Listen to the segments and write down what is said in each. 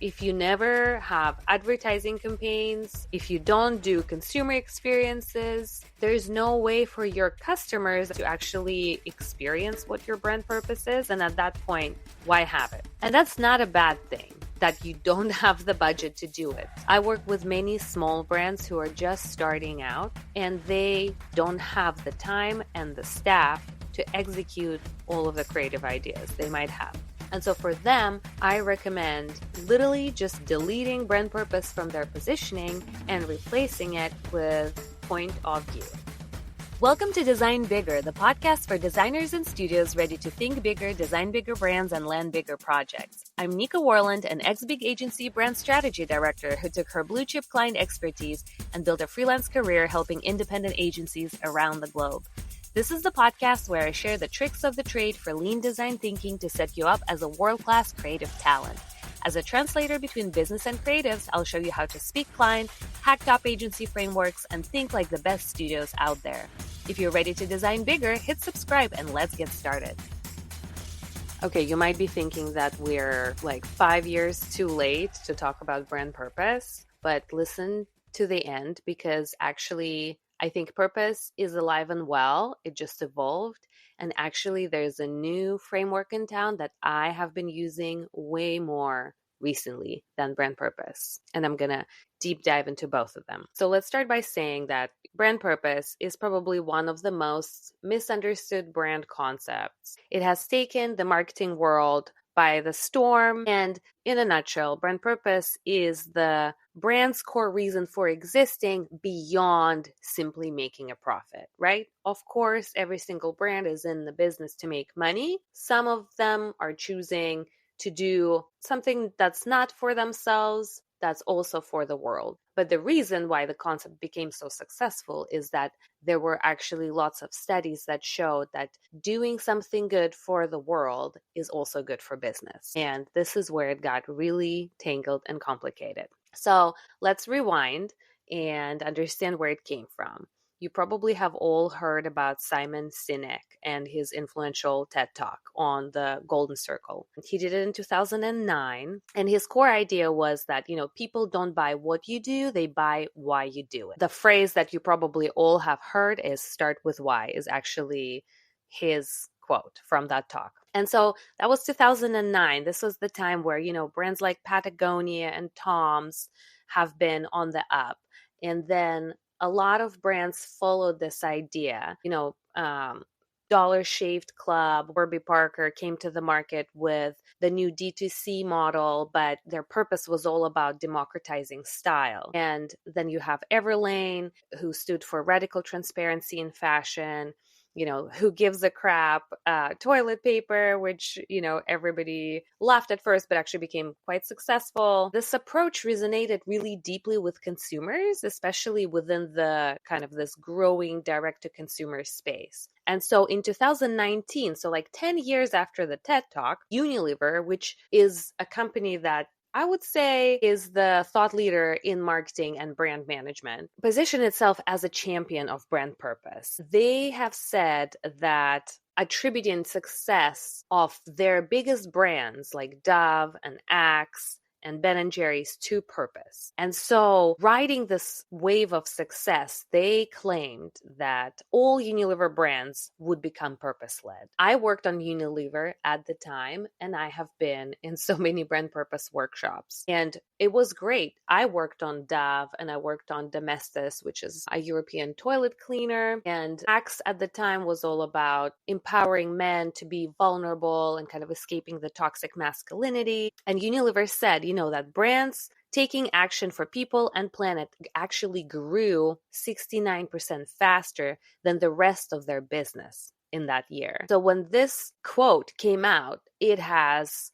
If you never have advertising campaigns, if you don't do consumer experiences, there's no way for your customers to actually experience what your brand purpose is. And at that point, why have it? And that's not a bad thing, that you don't have the budget to do it. I work with many small brands who are just starting out and they don't have the time and the staff to execute all of the creative ideas they might have. And so for them, I recommend literally just deleting brand purpose from their positioning and replacing it with point of view. Welcome to Design Bigger, the podcast for designers and studios ready to think bigger, design bigger brands, and land bigger projects. I'm Nika Warland, an ex-big agency brand strategy director who took her blue chip client expertise and built a freelance career helping independent agencies around the globe. This is the podcast where I share the tricks of the trade for lean design thinking to set you up as a world-class creative talent. As a translator between business and creatives, I'll show you how to speak client, hack top agency frameworks, and think like the best studios out there. If you're ready to design bigger, hit subscribe and let's get started. Okay, you might be thinking that we're like 5 years too late to talk about brand purpose, but listen to the end because actually I think purpose is alive and well. It just evolved. And actually, there's a new framework in town that I have been using way more recently than brand purpose. And I'm going to deep dive into both of them. So let's start by saying that brand purpose is probably one of the most misunderstood brand concepts. It has taken the marketing world by the storm. And in a nutshell, brand purpose is the brand's core reason for existing beyond simply making a profit, right? Of course, every single brand is in the business to make money. Some of them are choosing to do something that's not for themselves, that's also for the world. But the reason why the concept became so successful is that there were actually lots of studies that showed that doing something good for the world is also good for business. And this is where it got really tangled and complicated. So let's rewind and understand where it came from. You probably have all heard about Simon Sinek and his influential TED Talk on the Golden Circle. He did it in 2009. And his core idea was that, people don't buy what you do, they buy why you do it. The phrase that you probably all have heard is start with why is actually his quote from that talk. And so that was 2009. This was the time where, brands like Patagonia and Tom's have been on the up. And then a lot of brands followed this idea. Dollar Shaved Club, Warby Parker came to the market with the new D2C model, but their purpose was all about democratizing style. And then you have Everlane, who stood for radical transparency in fashion. Who gives a crap, toilet paper, which, everybody laughed at first, but actually became quite successful. This approach resonated really deeply with consumers, especially within the kind of this growing direct-to-consumer space. And so in 2019, so like 10 years after the TED Talk, Unilever, which is a company that I would say is the thought leader in marketing and brand management, position itself as a champion of brand purpose. They have said that attributing success of their biggest brands like Dove and Axe and Ben & Jerry's to purpose. And so riding this wave of success, they claimed that all Unilever brands would become purpose-led. I worked on Unilever at the time, and I have been in so many brand purpose workshops. And it was great. I worked on Dove and I worked on Domestos, which is a European toilet cleaner. And Axe at the time was all about empowering men to be vulnerable and kind of escaping the toxic masculinity. And Unilever said, that brands taking action for people and planet actually grew 69% faster than the rest of their business in that year. So when this quote came out, it has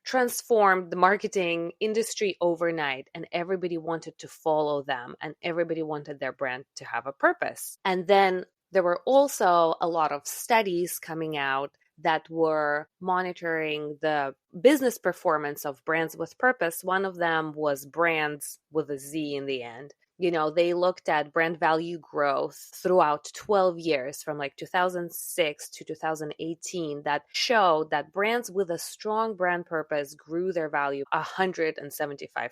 transformed the marketing industry overnight, and everybody wanted to follow them and everybody wanted their brand to have a purpose. And then there were also a lot of studies coming out that were monitoring the business performance of brands with purpose. One of them was Brands with a Z in the end. They looked at brand value growth throughout 12 years from like 2006 to 2018 that showed that brands with a strong brand purpose grew their value 175%.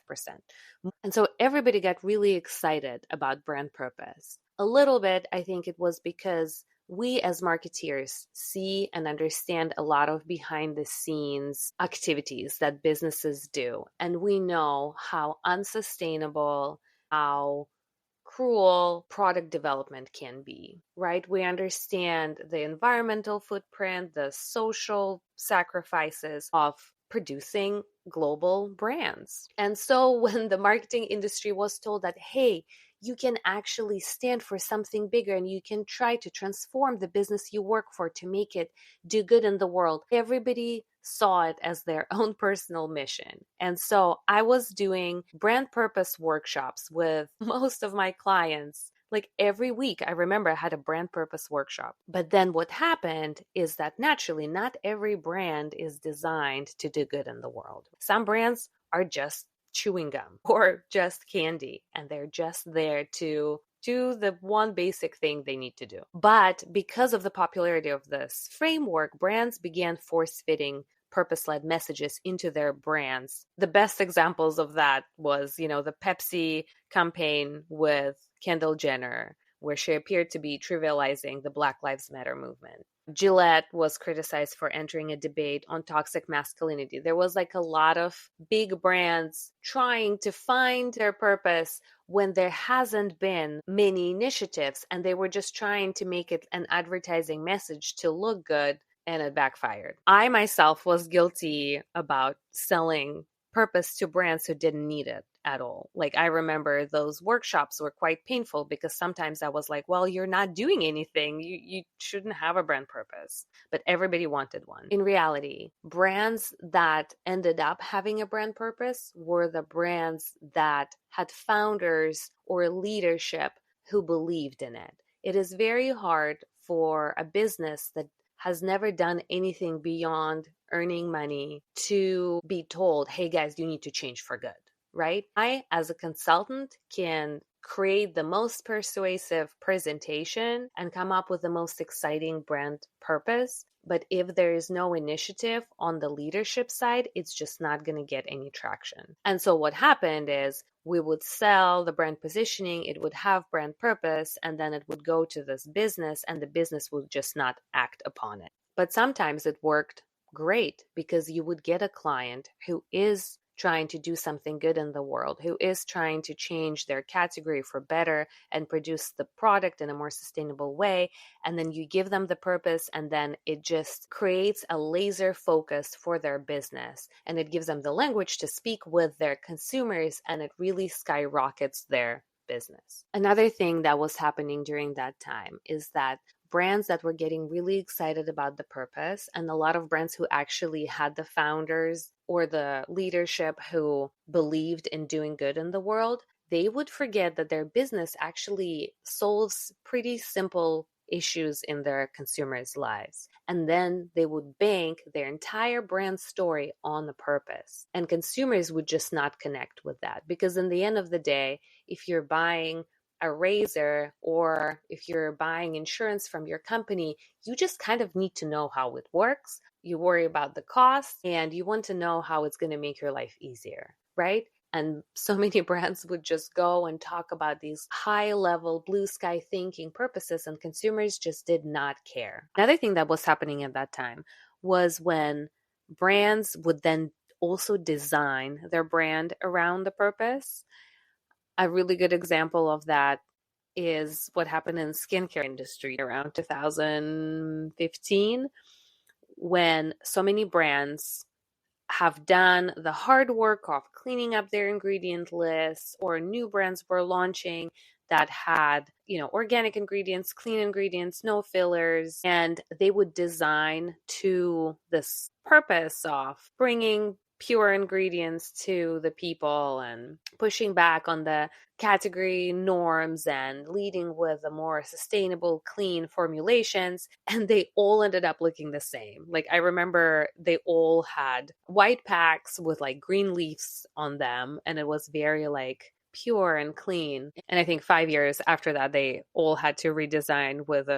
And so everybody got really excited about brand purpose. A little bit, I think it was because we as marketeers see and understand a lot of behind the scenes activities that businesses do. And we know how unsustainable, how cruel product development can be, right? We understand the environmental footprint, the social sacrifices of producing global brands. And so when the marketing industry was told that, hey, you can actually stand for something bigger and you can try to transform the business you work for to make it do good in the world, everybody saw it as their own personal mission. And so I was doing brand purpose workshops with most of my clients. Like every week, I remember I had a brand purpose workshop. But then what happened is that naturally, not every brand is designed to do good in the world. Some brands are just chewing gum or just candy, and they're just there to do the one basic thing they need to do. But because of the popularity of this framework, brands began force-fitting purpose-led messages into their brands. The best examples of that was, the Pepsi campaign with Kendall Jenner, where she appeared to be trivializing the Black Lives Matter movement. Gillette was criticized for entering a debate on toxic masculinity. There was like a lot of big brands trying to find their purpose when there hasn't been many initiatives, and they were just trying to make it an advertising message to look good, and it backfired. I myself was guilty about selling purpose to brands who didn't need it at all. Like I remember those workshops were quite painful because sometimes I was like, well, you're not doing anything. You shouldn't have a brand purpose. But everybody wanted one. In reality, brands that ended up having a brand purpose were the brands that had founders or leadership who believed in it. It is very hard for a business that has never done anything beyond earning money to be told, hey guys, you need to change for good, right? I, as a consultant, can create the most persuasive presentation and come up with the most exciting brand purpose. But if there is no initiative on the leadership side, it's just not going to get any traction. And so what happened is we would sell the brand positioning, it would have brand purpose, and then it would go to this business and the business would just not act upon it. But sometimes it worked great because you would get a client who is trying to do something good in the world, who is trying to change their category for better and produce the product in a more sustainable way. And then you give them the purpose, and then it just creates a laser focus for their business. And it gives them the language to speak with their consumers, and it really skyrockets their business. Another thing that was happening during that time is that brands that were getting really excited about the purpose, and a lot of brands who actually had the founders or the leadership who believed in doing good in the world, they would forget that their business actually solves pretty simple issues in their consumers' lives. And then they would bank their entire brand story on the purpose. And consumers would just not connect with that. Because in the end of the day, if you're buying a razor or if you're buying insurance from your company, you just kind of need to know how it works. You worry about the cost and you want to know how it's going to make your life easier, right? And so many brands would just go and talk about these high-level blue sky thinking purposes, and consumers just did not care. Another thing that was happening at that time was when brands would then also design their brand around the purpose. A really good example of that is what happened in the skincare industry around 2015, when so many brands have done the hard work of cleaning up their ingredient lists, or new brands were launching that had, organic ingredients, clean ingredients, no fillers, and they would design to this purpose of bringing pure ingredients to the people and pushing back on the category norms and leading with the more sustainable, clean formulations. And they all ended up looking the same. Like I remember they all had white packs with like green leaves on them. And it was very like pure and clean. And I think 5 years after that, they all had to redesign with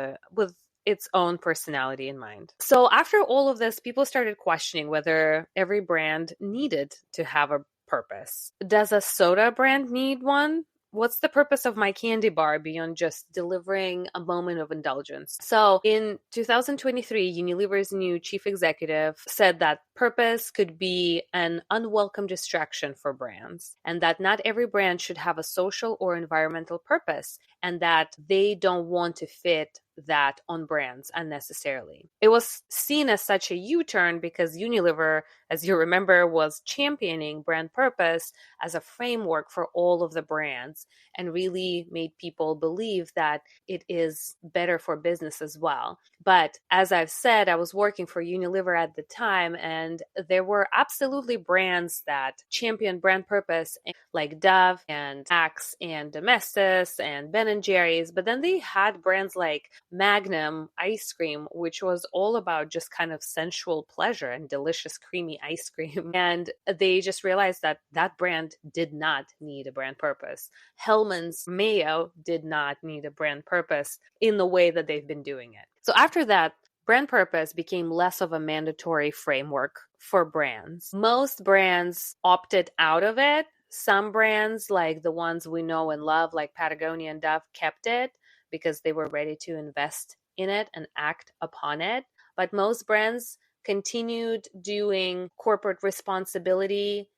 its own personality in mind. So after all of this, people started questioning whether every brand needed to have a purpose. Does a soda brand need one? What's the purpose of my candy bar beyond just delivering a moment of indulgence? So in 2023, Unilever's new chief executive said that purpose could be an unwelcome distraction for brands, and that not every brand should have a social or environmental purpose, and that they don't want to fit that on brands unnecessarily. It was seen as such a U-turn because Unilever, as you remember, was championing brand purpose as a framework for all of the brands and really made people believe that it is better for business as well. But as I've said, I was working for Unilever at the time, and there were absolutely brands that championed brand purpose like Dove and Axe and Domestos and Ben & Jerry's, but then they had brands like Magnum ice cream, which was all about just kind of sensual pleasure and delicious creamy ice cream. And they just realized that that brand did not need a brand purpose. Hellmann's mayo did not need a brand purpose in the way that they've been doing it. So after that, brand purpose became less of a mandatory framework for brands. Most brands opted out of it. Some brands, like the ones we know and love, like Patagonia and Dove, kept it because they were ready to invest in it and act upon it. But most brands continued doing corporate responsibility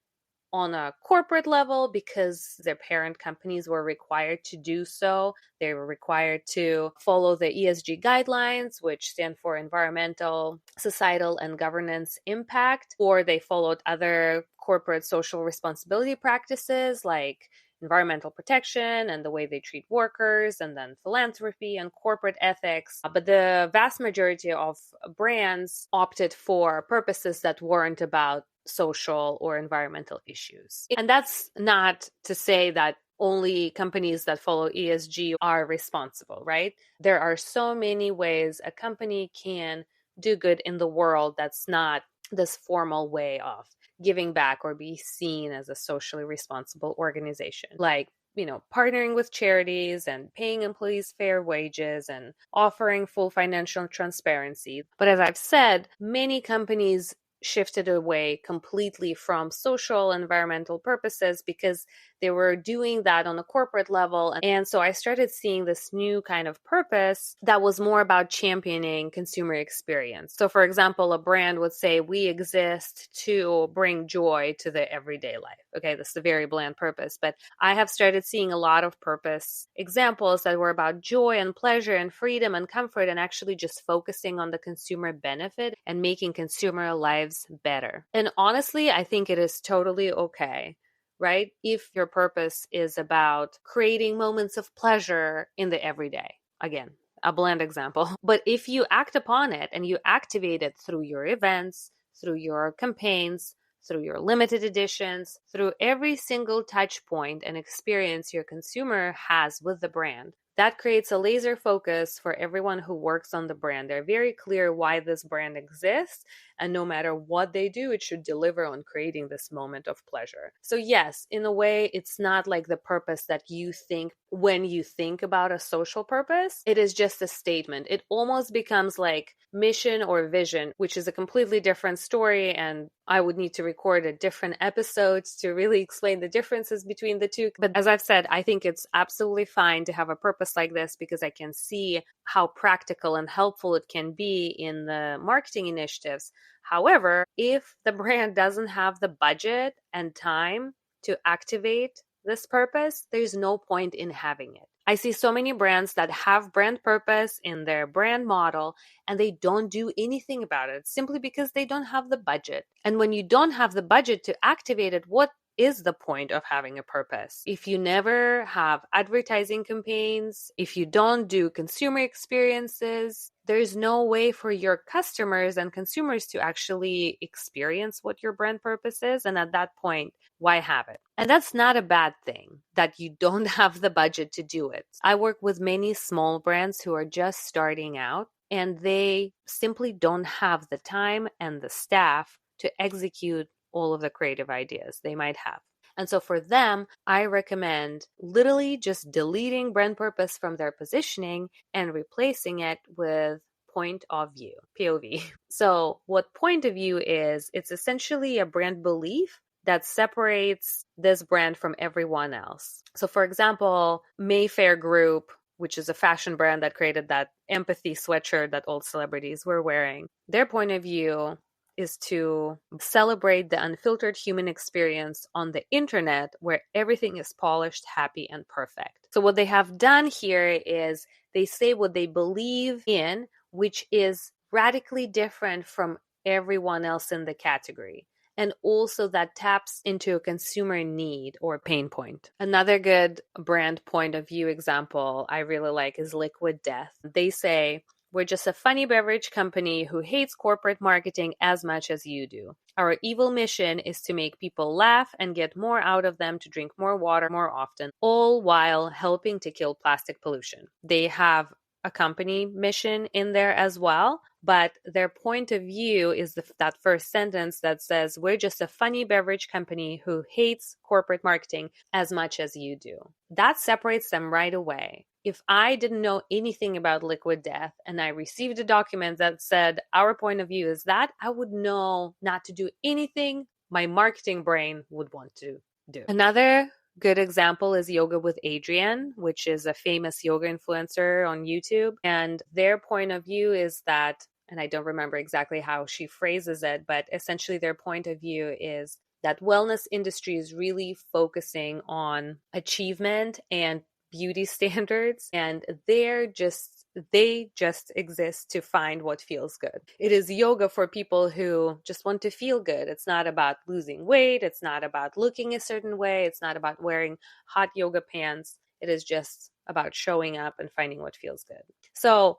on a corporate level because their parent companies were required to do so. They were required to follow the ESG guidelines, which stand for environmental, societal, and governance impact, or they followed other corporate social responsibility practices like environmental protection and the way they treat workers, and then philanthropy and corporate ethics. But the vast majority of brands opted for purposes that weren't about social or environmental issues. And that's not to say that only companies that follow ESG are responsible, right? There are so many ways a company can do good in the world that's not this formal way of giving back or be seen as a socially responsible organization. Like, partnering with charities and paying employees fair wages and offering full financial transparency. But as I've said, many companies shifted away completely from social and environmental purposes because they were doing that on a corporate level. And so I started seeing this new kind of purpose that was more about championing consumer experience. So for example, a brand would say, we exist to bring joy to the everyday life. Okay, this is a very bland purpose, but I have started seeing a lot of purpose examples that were about joy and pleasure and freedom and comfort, and actually just focusing on the consumer benefit and making consumer lives better. And honestly, I think it is totally okay, right? If your purpose is about creating moments of pleasure in the everyday. Again, a bland example. But if you act upon it and you activate it through your events, through your campaigns, through your limited editions, through every single touch point and experience your consumer has with the brand, that creates a laser focus for everyone who works on the brand. They're very clear why this brand exists, and no matter what they do, it should deliver on creating this moment of pleasure. So yes, in a way, it's not like the purpose that you think when you think about a social purpose. It is just a statement. It almost becomes like mission or vision, which is a completely different story, and I would need to record a different episode to really explain the differences between the two. But as I've said, I think it's absolutely fine to have a purpose like this because I can see how practical and helpful it can be in the marketing initiatives. However, if the brand doesn't have the budget and time to activate this purpose, there's no point in having it. I see so many brands that have brand purpose in their brand model and they don't do anything about it simply because they don't have the budget. And when you don't have the budget to activate it, what is the point of having a purpose? If you never have advertising campaigns, if you don't do consumer experiences, there's no way for your customers and consumers to actually experience what your brand purpose is. And at that point, why have it? And that's not a bad thing that you don't have the budget to do it. I work with many small brands who are just starting out and they simply don't have the time and the staff to execute all of the creative ideas they might have. And so for them, I recommend literally just deleting brand purpose from their positioning and replacing it with point of view, POV. So what point of view is, it's essentially a brand belief that separates this brand from everyone else. So for example, Mayfair Group, which is a fashion brand that created that empathy sweatshirt that all celebrities were wearing, their point of view is to celebrate the unfiltered human experience on the internet where everything is polished, happy, and perfect. So what they have done here is they say what they believe in, which is radically different from everyone else in the category. And also that taps into a consumer need or pain point. Another good brand point of view example I really like is Liquid Death. They say, we're just a funny beverage company who hates corporate marketing as much as you do. Our evil mission is to make people laugh and get more out of them to drink more water more often, all while helping to kill plastic pollution. They have a company mission in there as well, but their point of view is that first sentence that says, we're just a funny beverage company who hates corporate marketing as much as you do. That separates them right away. If I didn't know anything about Liquid Death and I received a document that said our point of view is that, I would know not to do anything my marketing brain would want to do. Another good example is Yoga with Adriene, which is a famous yoga influencer on YouTube. And their point of view is that, and I don't remember exactly how she phrases it, but essentially their point of view is that wellness industry is really focusing on achievement and beauty standards, and they just exist to find what feels good. It is yoga for people who just want to feel good. It's not about losing weight. It's not about looking a certain way. It's not about wearing hot yoga pants. It is just about showing up and finding what feels good. So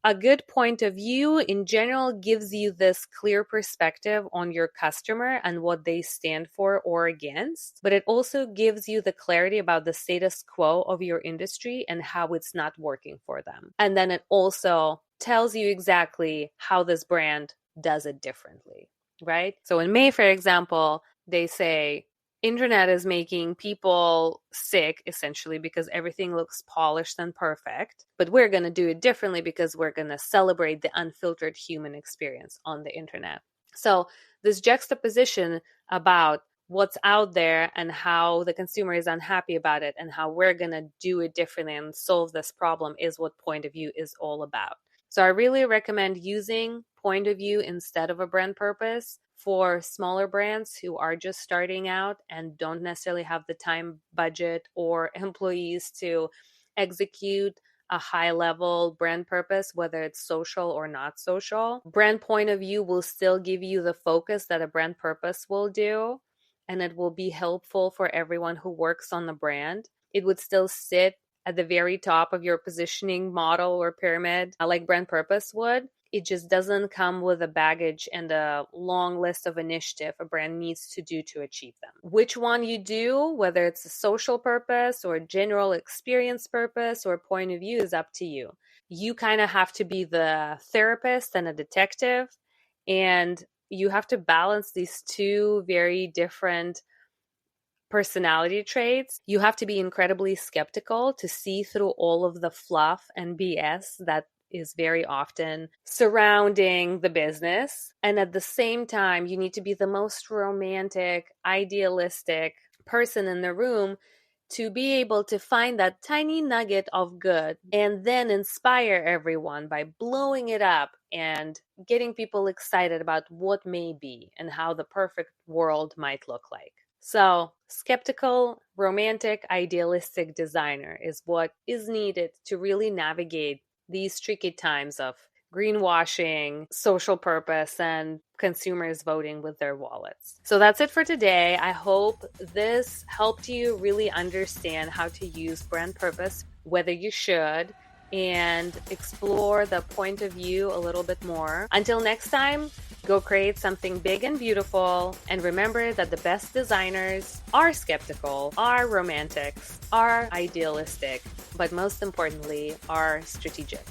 a good point of view in general gives you this clear perspective on your customer and what they stand for or against, but it also gives you the clarity about the status quo of your industry and how it's not working for them. And then it also tells you exactly how this brand does it differently, right? So in Mayfair example, they say, internet is making people sick, essentially, because everything looks polished and perfect. But we're going to do it differently because we're going to celebrate the unfiltered human experience on the internet. So this juxtaposition about what's out there and how the consumer is unhappy about it and how we're going to do it differently and solve this problem is what point of view is all about. So I really recommend using point of view instead of a brand purpose for smaller brands who are just starting out and don't necessarily have the time, budget, or employees to execute a high-level brand purpose, whether it's social or not social. Brand point of view will still give you the focus that a brand purpose will do, and it will be helpful for everyone who works on the brand. It would still sit at the very top of your positioning model or pyramid, like brand purpose would. It just doesn't come with a baggage and a long list of initiative a brand needs to do to achieve them. Which one you do, whether it's a social purpose or general experience purpose or point of view, is up to you. You kind of have to be the therapist and a detective, and you have to balance these two very different personality traits. You have to be incredibly skeptical to see through all of the fluff and BS that is very often surrounding the business. And at the same time, you need to be the most romantic, idealistic person in the room to be able to find that tiny nugget of good and then inspire everyone by blowing it up and getting people excited about what may be and how the perfect world might look like. So, skeptical, romantic, idealistic designer is what is needed to really navigate these tricky times of greenwashing, social purpose, and consumers voting with their wallets. So that's it for today. I hope this helped you really understand how to use brand purpose, whether you should, and explore the point of view a little bit more. Until next time, go create something big and beautiful. And remember that the best designers are skeptical, are romantics, are idealistic, but most importantly, are strategic.